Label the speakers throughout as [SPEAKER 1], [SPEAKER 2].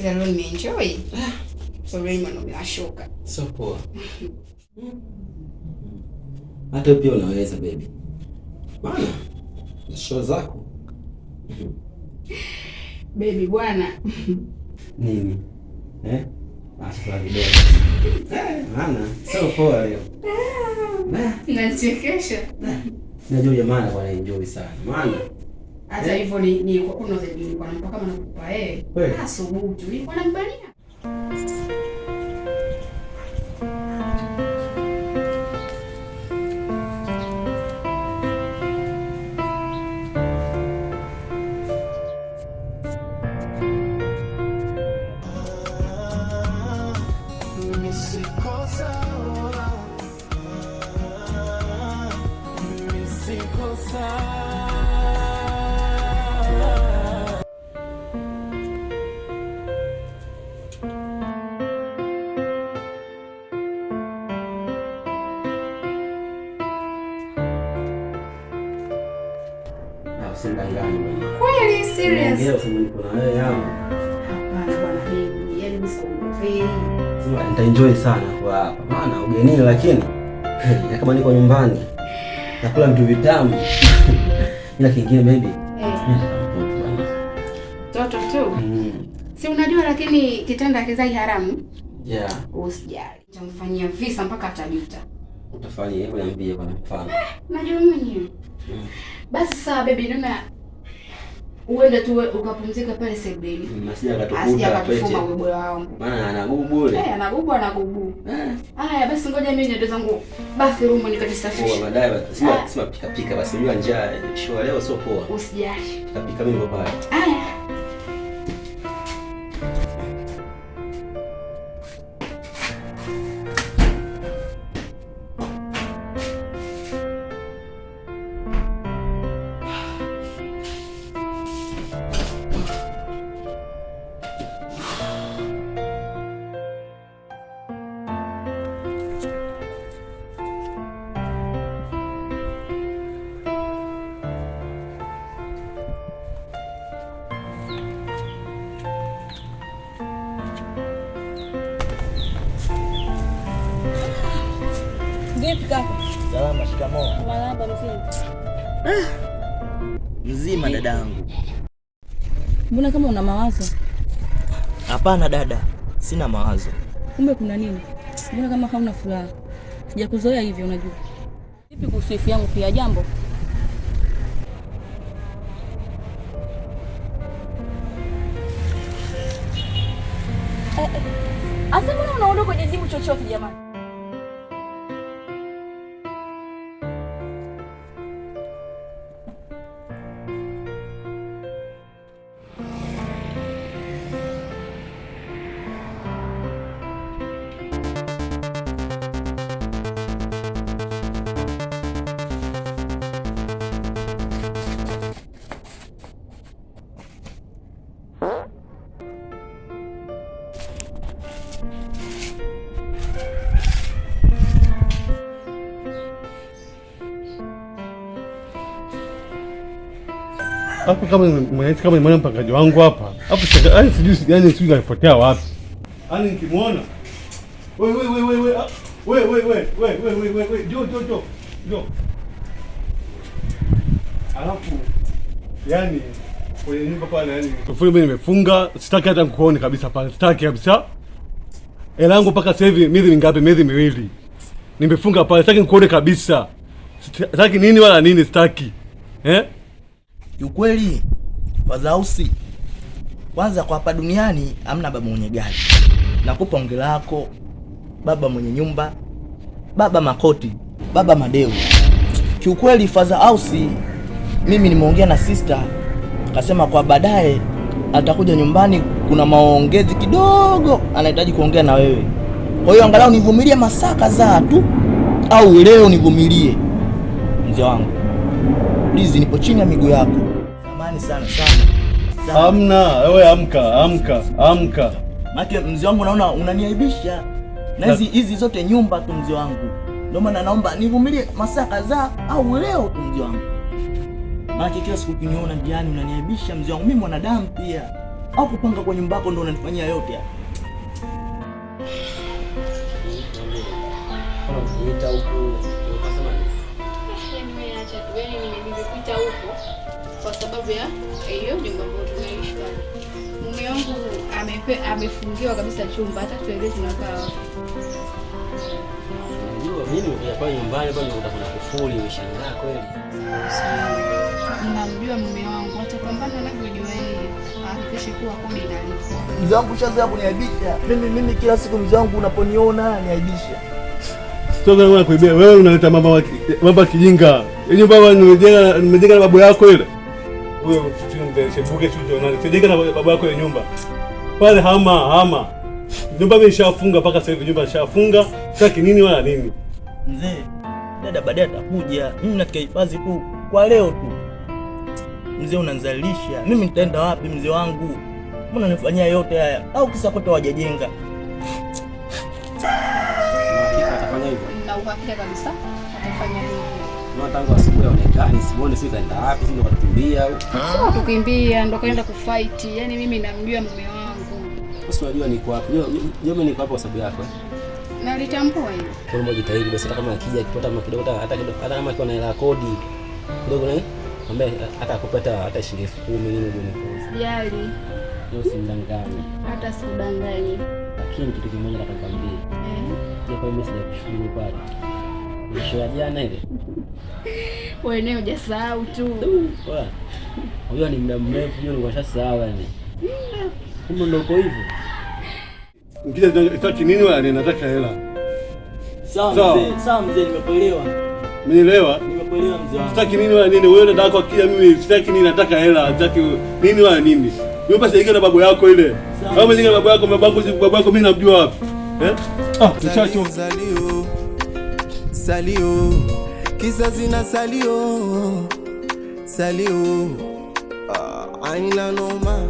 [SPEAKER 1] ila leo nimeenjoy. So Raymond umewashoka.
[SPEAKER 2] So poa. Hata pia unaweza baby. Bana, show zako.
[SPEAKER 1] Baby bwana.
[SPEAKER 2] Nini? Acha video. Maana so poa leo.
[SPEAKER 1] Nachekesha.
[SPEAKER 2] Najua jamaa bwana enjoy sana. Maana
[SPEAKER 1] hata hivyo ni kwa kuno zaidi nilikuwa nampa kama nakupa yeye. Asubuhi nilikuwa nambania. Kweli serious?
[SPEAKER 2] Ndio sema niko na wewe yangu.
[SPEAKER 1] Hapana bwana mimi, yaani msikuongopei.
[SPEAKER 2] Sema nitaenjoy sana kwa hapa. Maana ugenini lakini kama niko nyumbani nakula vitu vitamu. Ila kingine baby.
[SPEAKER 1] Toto tu. Si unajua lakini kitanda kizai haramu?
[SPEAKER 2] Yeah.
[SPEAKER 1] Usijali. Nitamfanyia visa mpaka atajuta.
[SPEAKER 2] Utafanya hivyo, niambie kwa mfano.
[SPEAKER 1] Najua mwenyewe. Basi sawa baby, naona uende tu ukapumzika pale sebuleni.
[SPEAKER 2] Nasija akatukuta
[SPEAKER 1] pete. Wewe wangu.
[SPEAKER 2] Maana anagubu ule.
[SPEAKER 1] Anagubu. Haya basi ngoja mimi niende zangu bathroom nikajisafishe.
[SPEAKER 2] Poa baadaye sima pika basi unajua njaa show leo sio poa.
[SPEAKER 1] Usijali.
[SPEAKER 2] Tapika mimi baba.
[SPEAKER 1] Haya.
[SPEAKER 3] Vipi kaka?
[SPEAKER 4] Salama, shikamoo.
[SPEAKER 3] Marahaba mzima.
[SPEAKER 4] Mzima dadangu.
[SPEAKER 3] Mbona kama una mawazo?
[SPEAKER 4] Hapana dada, sina mawazo.
[SPEAKER 3] Kumbe kuna nini? Mbona kama hauna furaha? Sijakuzoea hivi unajua. Vipi kuhusu ifi yangu pia jambo? Asa mbona unaondoka kwenye jibu chochote jamani?
[SPEAKER 5] Hapo kama nimeona mpangaji wangu hapa. Hapo sijui alipotea wapi. Yaani nikimwona. Wewe. Jo. Alafu yani kwenye nyumba pale yani kufuli mimi nimefunga, sitaki hata kukuone kabisa pale. Sitaki kabisa. Hela yangu mpaka sasa hivi miezi mingapi? Miezi miwili. Nimefunga pale, sitaki nikuone kabisa. Sitaki nini wala nini sitaki.
[SPEAKER 4] Ukweli Fazausi, kwanza kwa hapa duniani hamna baba mwenye gari. Nakupa ongea lako, baba mwenye nyumba, baba makoti, baba madeu. Kiukweli Fazausi, mimi nimeongea na sister, akasema kwa baadaye atakuja nyumbani, kuna maongezi kidogo anahitaji kuongea na wewe. Kwa hiyo angalau nivumilie masaa kadhaa tu, au leo nivumilie. Mzee wangu, please nipo chini ya miguu yako. Samahani sana.
[SPEAKER 5] Hamna, wewe amka.
[SPEAKER 4] Maki mzee wangu naona unaniaibisha. Na hizi zote nyumba tu mzee wangu. Ndio maana naomba nivumilie masaa kadhaa au leo tu mzee wangu. Maki kila siku ukiniona njiani unaniaibisha mzee wangu. Mimi mwanadamu pia. au kupanga kwa nyumba yako ndio unanifanyia yote haya?
[SPEAKER 2] Niita huko ukasema
[SPEAKER 1] Nimeacha tu, nimekuita huko kwa sababu ya hiyo nyumba ambayo tunaishi pale. Mume wangu amefungiwa kabisa chumba, hata tuelewe tunakaa wapi.
[SPEAKER 2] mimi nimekuja kwa nyumbani bwana, utakuwa kufuli umeshangaa kweli.
[SPEAKER 1] Namjua mume wangu, atapambana na kujua yeye. Hakikisha kuwa kodi inalipwa.
[SPEAKER 4] Mzee wangu shazoea kuniaibisha. Mimi kila siku mzee wangu unaponiona niaibisha.
[SPEAKER 5] Sio kama kuibia wewe, unaleta mambo kijinga. Yenye baba nimejenga na babu yako ile. Wewe usitunze shebuke tu nani? Sijenga na babu yako ile nyumba. Pale hama. Nyumba mimi nishafunga mpaka sasa hivi, nyumba nishafunga. Sitaki nini wala nini.
[SPEAKER 4] Mzee, dada baadaye atakuja. Mimi natikahifadhi tu kwa leo tu. Mzee unanizalisha. Mimi nitaenda wapi mzee wangu? Mbona unanifanyia yote haya? Au kisa kote wajajenga?
[SPEAKER 2] Hakika atafanya hivyo.
[SPEAKER 1] Na uhakika kabisa atafanya hivyo.
[SPEAKER 2] Ndio tangu asubuhi aonekani, simuone sisi kaenda wapi, sisi ndo kukimbia au.
[SPEAKER 1] Sio kukimbia, ndo kaenda kufight. Yaani mimi namjua mume wangu.
[SPEAKER 2] Sasa unajua niko wapi? Mimi niko hapo kwa sababu yako.
[SPEAKER 1] Na litambua hilo.
[SPEAKER 2] Kwa hiyo jitahidi basi, hata kama akija akipata kidogo, hata kama akiwa na hela kodi kidogo naye ambaye hata akupata hata shilingi 10,000 nini ndio.
[SPEAKER 1] Jali.
[SPEAKER 2] Hiyo simdanganye.
[SPEAKER 1] Hata sikudanganye.
[SPEAKER 2] Lakini kitu kimoja nataka nikwambie. Kwa mimi sijakushukuru pale. Mwisho ya jana ile.
[SPEAKER 1] Wewe leo hujasahau tu.
[SPEAKER 2] Bora. Huyo ni muda mrefu, hiyo ni washasahau yani. Kumbe ndio uko hivyo.
[SPEAKER 5] Nikija nataka nini wala nataka hela.
[SPEAKER 4] Sawa mzee, nimekuelewa.
[SPEAKER 5] Umenielewa?
[SPEAKER 4] Nimekuelewa mzee wangu.
[SPEAKER 5] Sitaki nini wala nini. Wewe dada yako akija mimi sitaki nini, nataka hela. Sitaki nini wala nini. Wewe basi ingia na babu yako ile. Kama ingia na babu yako mimi namjua wapi? Nishacho.
[SPEAKER 6] Salio kizazi na salio aina noma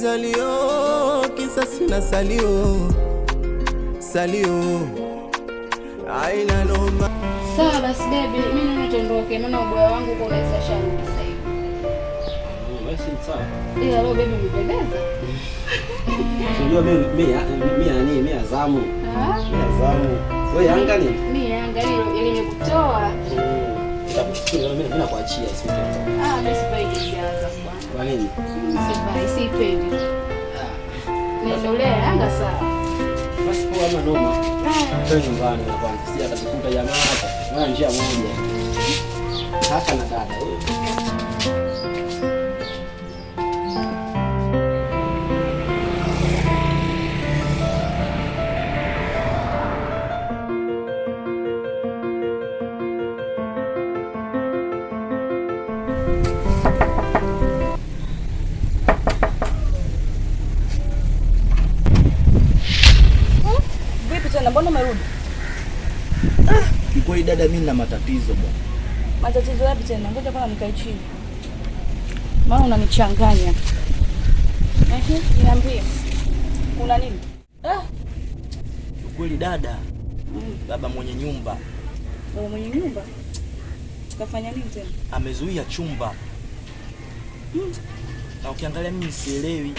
[SPEAKER 6] salio kizazi na salio aina noma.
[SPEAKER 1] Sawa basi baby, mimi naona tuondoke, maana ubaya wangu uko unaweza shangu sasa hivi.
[SPEAKER 2] Basi sawa.
[SPEAKER 1] Ila leo baby umependeza.
[SPEAKER 2] Unajua mimi azamu. Mimi azamu. Wewe Yanga nini?
[SPEAKER 1] Mimi Yanga ile nimekutoa.
[SPEAKER 2] Nitakushukuru mimi nakuachia sisi.
[SPEAKER 1] Basi pai kijaza bwana.
[SPEAKER 2] Kwa nini?
[SPEAKER 1] Sipendi. Ndio Yanga sawa.
[SPEAKER 2] Basi kwa ama noma. Twende nyumbani na kwanza. Si atakukuta jamaa hapa. Wana njia moja. Haka na dada.
[SPEAKER 3] Mbona umerudi?
[SPEAKER 4] Kikweli dada, mimi nina matatizo bwana.
[SPEAKER 3] Matatizo yapi tena? Ngoja kwanza nikae chini. Maana unanichanganya. Niambie. Kuna nini?
[SPEAKER 4] Kikweli dada, baba mwenye nyumba.
[SPEAKER 3] Baba mwenye nyumba? Kafanya nini tena?
[SPEAKER 4] Amezuia chumba. Na ukiangalia mimi sielewi.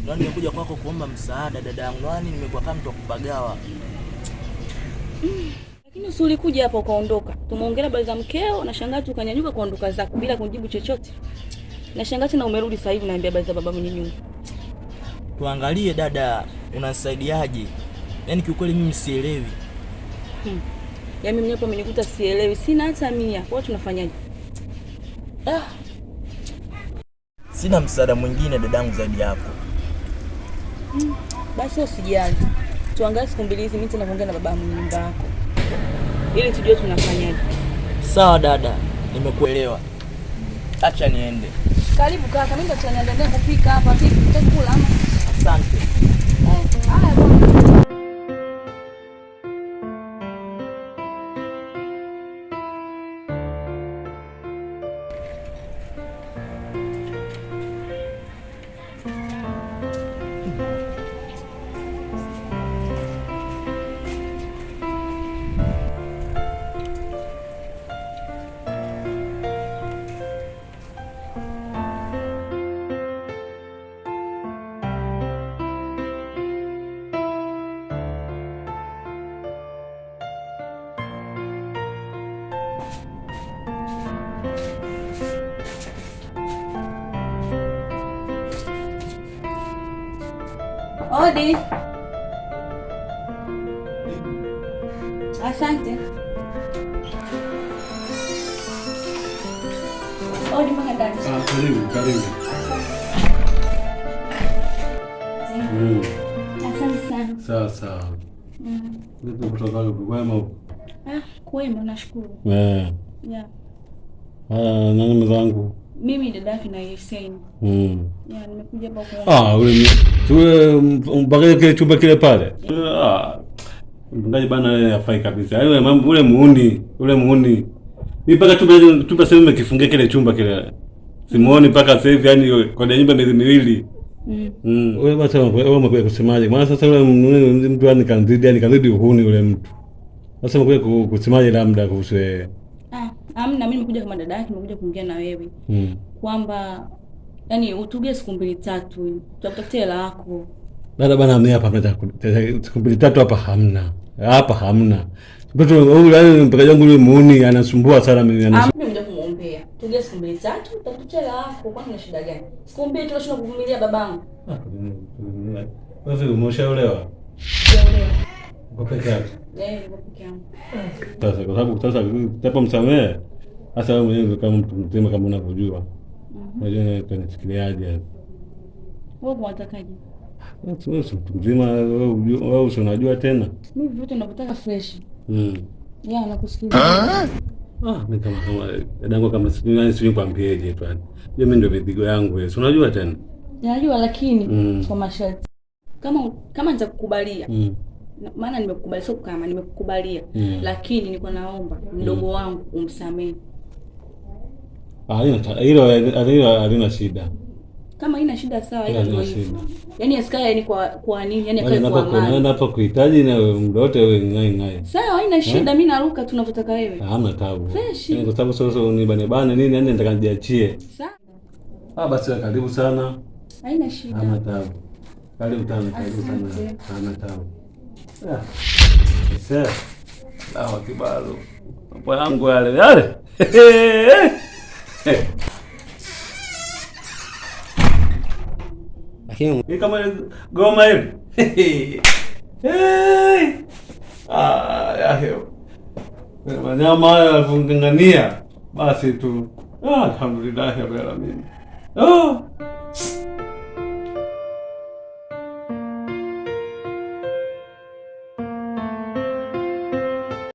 [SPEAKER 4] Ndio nimekuja kwako kuomba msaada dada yangu. Yaani nimekuwa kama mtu wa kupagawa.
[SPEAKER 3] Lakini usilikuja hapa ukaondoka. Tumeongelea habari za mkeo na shangazi ukanyanyuka kuondoka zako bila kunijibu chochote. Na shangazi na umerudi sasa hivi naambia habari za baba mwenye nyumba.
[SPEAKER 4] Tuangalie dada, unasaidiaje? Yaani kiukweli mimi sielewi.
[SPEAKER 3] Yaani mimi hapa amenikuta sielewi. Sina hata 100. Kwa tunafanyaje?
[SPEAKER 4] Sina msaada mwingine dadangu zaidi yako.
[SPEAKER 3] Basi usijali. Tuangalie siku mbili hizi mimi tena kuongea na baba mwenye nyumba yako. Ili tujue tunafanyaje.
[SPEAKER 4] Sawa dada, nimekuelewa. Acha niende.
[SPEAKER 3] Karibu kaka, mimi ndo tunaendelea kupika hapa. Vipi, utakula ama?
[SPEAKER 4] Asante.
[SPEAKER 3] Haya bwana. Hodi. Asante. Hodi mpaka ndani.
[SPEAKER 5] Karibu.
[SPEAKER 3] Asante sana.
[SPEAKER 5] Sawa. Vipi kutoka kwema?
[SPEAKER 3] Kwema, nashukuru.
[SPEAKER 5] Yeah. Nani mwenzangu?
[SPEAKER 3] Mimi dada yake na Hussein. Nimekuja hapa kwa.
[SPEAKER 5] Mpaka kile chumba kile pale. Mpangaji bana yeye hafai kabisa. Yule mambo ule muuni. Mimi mpaka chumba sasa nimekifungia kile chumba kile. Simuoni mpaka sasa hivi, yani kwa nyumba miezi miwili. Wewe basi wewe kusemaje? Maana sasa yule mtu kanzidi uhuni yule mtu. Sasa mkwe kusemaje labda kuhusu wewe?
[SPEAKER 3] Mimi nimekuja kama dada yake, nimekuja kuongea na wewe. Kwamba yani utugie siku 2-3 tutakutafutia hela yako.
[SPEAKER 5] Dada bana, mimi hapa siku 2-3 hapa hamna. Mtoto huyu mpaka jangu yule muuni anasumbua sana mimi.
[SPEAKER 3] Mimi nimekuja kumuombea. Tugie siku 2-3 tutakutia hela yako. Kwani una shida gani? Siku 2 tunashindwa kuvumilia babangu.
[SPEAKER 5] Wewe umeshaolewa?
[SPEAKER 3] Sijaolewa.
[SPEAKER 5] Uko peke yako?
[SPEAKER 3] Niko peke yangu.
[SPEAKER 5] Sasa kwa sababu tapa msamehe. Sasa wewe mwenyewe kama mtu mzima kama unavyojua. Unajua tunafikiriaje?
[SPEAKER 3] Wewe unatakaje?
[SPEAKER 5] Wewe si mtu mzima, wewe unajua tena.
[SPEAKER 3] Mimi vitu ninavyotaka fresh.
[SPEAKER 5] Nakusikia. Mimi kama dadangu kama sijui kwambieje tu. Mimi ndio mizigo yangu wewe. Unajua tena?
[SPEAKER 3] Najua lakini kwa masharti. Kama nitakukubalia. Maana nimekukubalia, sio kama nimekukubalia. Lakini niko naomba mdogo wangu umsamehe. Halina shida. Kama haina shida sawa, hiyo ndio hivyo. Yaani asikae yani kwa nini? Yaani akae kwa amani. Naenda hapa kuhitaji na muda wote wewe ngai. Sawa, haina shida, mimi naruka tunavyotaka wewe. Hamna taabu. Yaani kwa sababu sasa unibane nini, yani nataka nijiachie. Sawa. Basi karibu sana. Haina shida. Hamna taabu. Karibu sana. Hamna taabu. Sasa. Dawa kibalo. Mambo yangu yale. Lakini kama goma hivi. Wanyama haya wafungangania basi tu. Alhamdulillah rabbil alamin.